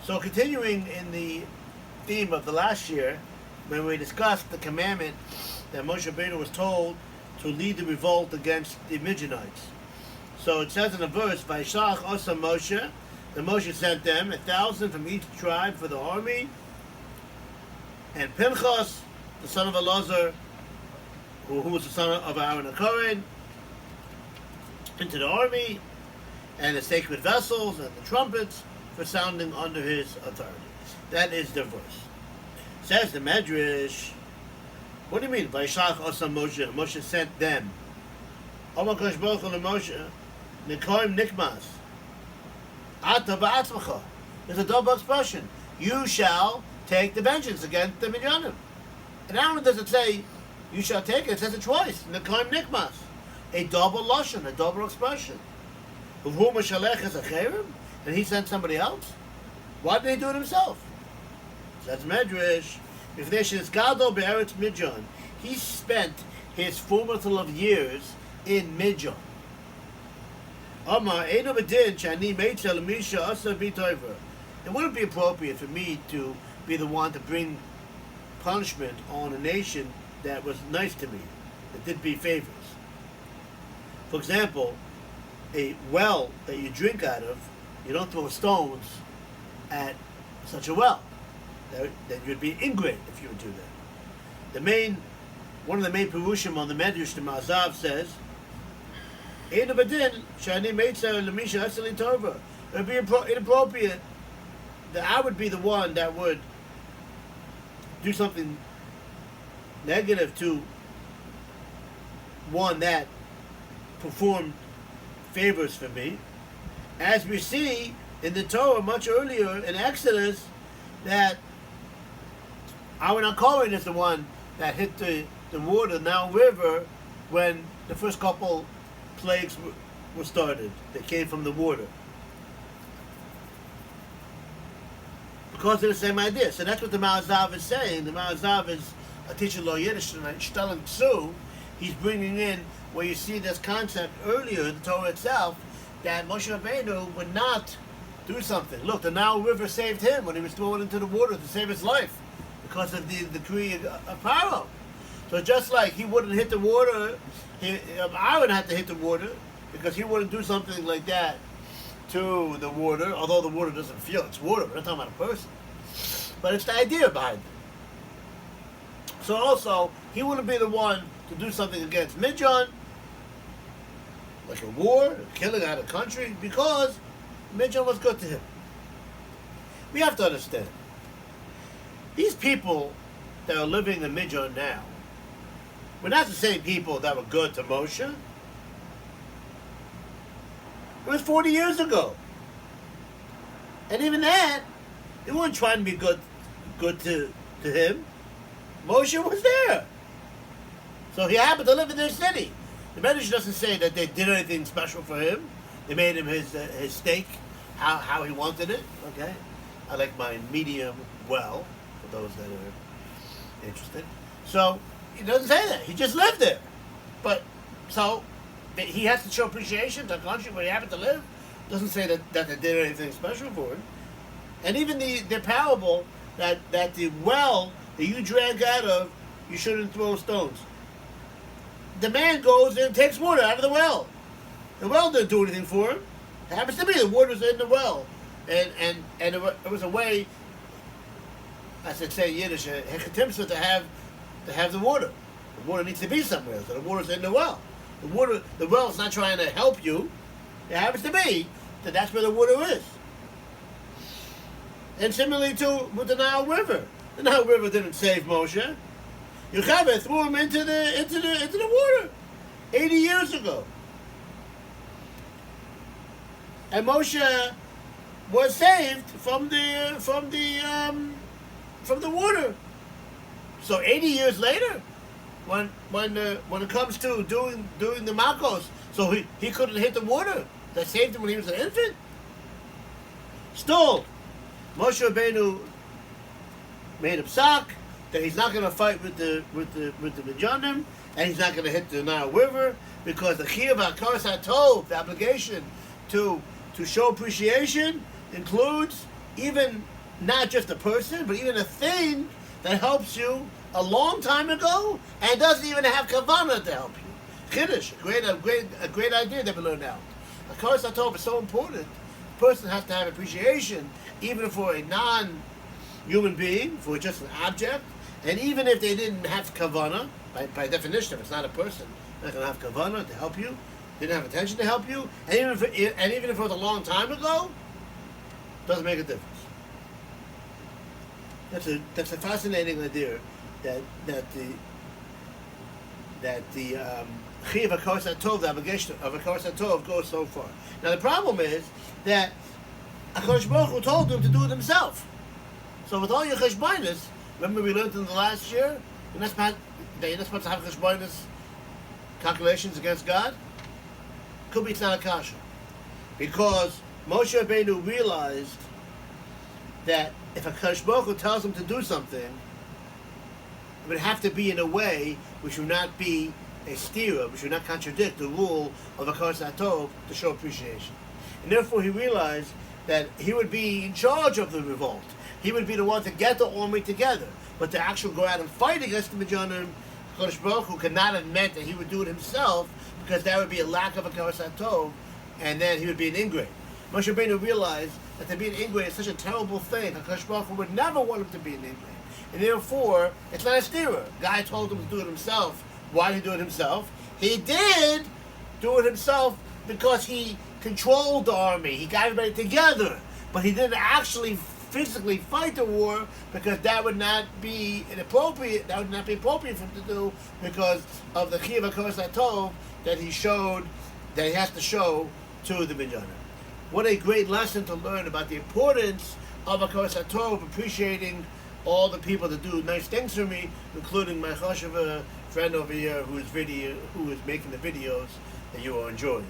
So continuing in the theme of the last year, when we discussed the commandment that Moshe Rabbeinu was told to lead the revolt against the Midianites. So it says in the verse, Vaishalach Osa Moshe, that Moshe sent them 1,000 from each tribe for the army, and Pinchas, the son of Elazar, who was the son of Aaron and Kohen, into the army, and the sacred vessels and the trumpets for sounding under his authority. That is the verse. Says the Medrash, what do you mean? Vaishalach Osa Moshe. Moshe sent them. Omar Kosh Baruch Hu Moshe, Nikoim Nikmas. Ata ba'atzmacha. There's a double expression. You shall take the vengeance against the Midianim. And Aaron doesn't say, you shall take it. It says it twice. Nikoim Nikmas. A double lashon, a double expression. Of whom a shalech is a cherem, and he sent somebody else. Why did he do it himself? That's Medrash. If there is Gadol be'eretz Midian, he spent his formative of years in Midian. Amar Eino B'din Shani Meitzel Misha Asa B'Toiver. It wouldn't be appropriate for me to be the one to bring punishment on a nation that was nice to me, that did me favors. For example, a well that you drink out of, you don't throw stones at such a well. That you'd be ingrate if you would do that. One of the main perushim on the Medrash, the Mazav says, it would be inappropriate that I would be the one that would do something negative to one that performed favors for me. As we see in the Torah much earlier in Exodus, that Aaron HaKohen is the one that hit the water, now river, when the first couple plagues were started. They came from the water. Because of the same idea. So that's what the Ma'azav is saying. The Ma'azav is a teacher lo Yiddish and Shtelem Tzu. He's bringing in where you see this concept earlier in the Torah itself, that Moshe Rabbeinu would not do something. Look, the Nile River saved him when he was thrown into the water to save his life because of the decree of Pharaoh. So just like he wouldn't hit the water, Aaron had to hit the water because he wouldn't do something like that to the water, although the water doesn't feel it's water. We're not talking about a person. But it's the idea behind it. So also, he wouldn't be the one to do something against Midian, like a war, killing out a country, because Midian was good to him. We have to understand, these people that are living in Midian now were not the same people that were good to Moshe. It was 40 years ago. And even that, they weren't trying to be good to him. Moshe was there. So he happened to live in their city. The Medrash doesn't say that they did anything special for him. They made him his steak how he wanted it. Okay, I like mine medium well, for those that are interested. So he doesn't say that. He just lived there. But so he has to show appreciation to the country where he happened to live. Doesn't say that they did anything special for him. And even the parable that the well that you drank out of, you shouldn't throw stones. The man goes and takes water out of the well. The well didn't do anything for him. It happens to be the water was in the well, and it was a way, I should say in Yiddish, to have the water. The water needs to be somewhere, so the water's in the well. The well is not trying to help you. It happens to be that that's where the water is. And similarly too with the Nile River. The Nile River didn't save Moshe. Yocheved threw him into the water 80 years ago. And Moshe was saved from the water. So 80 years later, when it comes to doing the Makos, so he couldn't hit the water that saved him when he was an infant. Still, Moshe Rabbeinu made him sock that he's not going to fight with the Midianim, and he's not going to hit the Nile River, because the Chiyuv HaKaras HaTov, the obligation to show appreciation, includes even not just a person, but even a thing that helps you a long time ago and doesn't even have kavanah to help you. Chiddush, a great idea that we learned out. Of course, I told is so important. A person has to have appreciation, even for a non-human being, for just an object, and even if they didn't have kavanah, by definition, if it's not a person, they're not going to have kavanah to help you, didn't have intention to help you, and even if it was a long time ago, doesn't make a difference. That's a fascinating idea that the Chiv HaKos HaTov, the obligation of HaKos HaTov, goes so far. Now the problem is that HaKadosh Baruch Hu told him to do it himself. So with all your cheshbonos, remember we learned in the last year, you're not supposed to have cheshbonos calculations against God? Could be it's not a kasha. Because Moshe Rabbeinu realized that if HaKadosh Baruch Hu tells him to do something, it would have to be in a way which would not be a stira, which would not contradict the rule of HaKadosh HaTov to show appreciation. And therefore he realized that he would be in charge of the revolt. He would be the one to get the army together. But to actually go out and fight against the Midianim, HaKadosh Baruch Hu could not have meant that he would do it himself, because that would be a lack of HaKadosh HaTov, and then he would be an ingrate. Moshe Rabbeinu realized that to be an ingrate is such a terrible thing. HaKadosh Baruch Hu would never want him to be an ingrate. And therefore, it's not a stira. Guy told him to do it himself. Why did he do it himself? He did do it himself because he controlled the army. He got everybody together. But he didn't actually physically fight the war, because that would not be inappropriate. That would not be appropriate for him to do, because of the Chiv HaKos HaTov that he showed, that he has to show to the Midianim. What a great lesson to learn about the importance of HaKos HaTov, appreciating all the people that do nice things for me, including my chashuva friend over here who is making the videos that you are enjoying.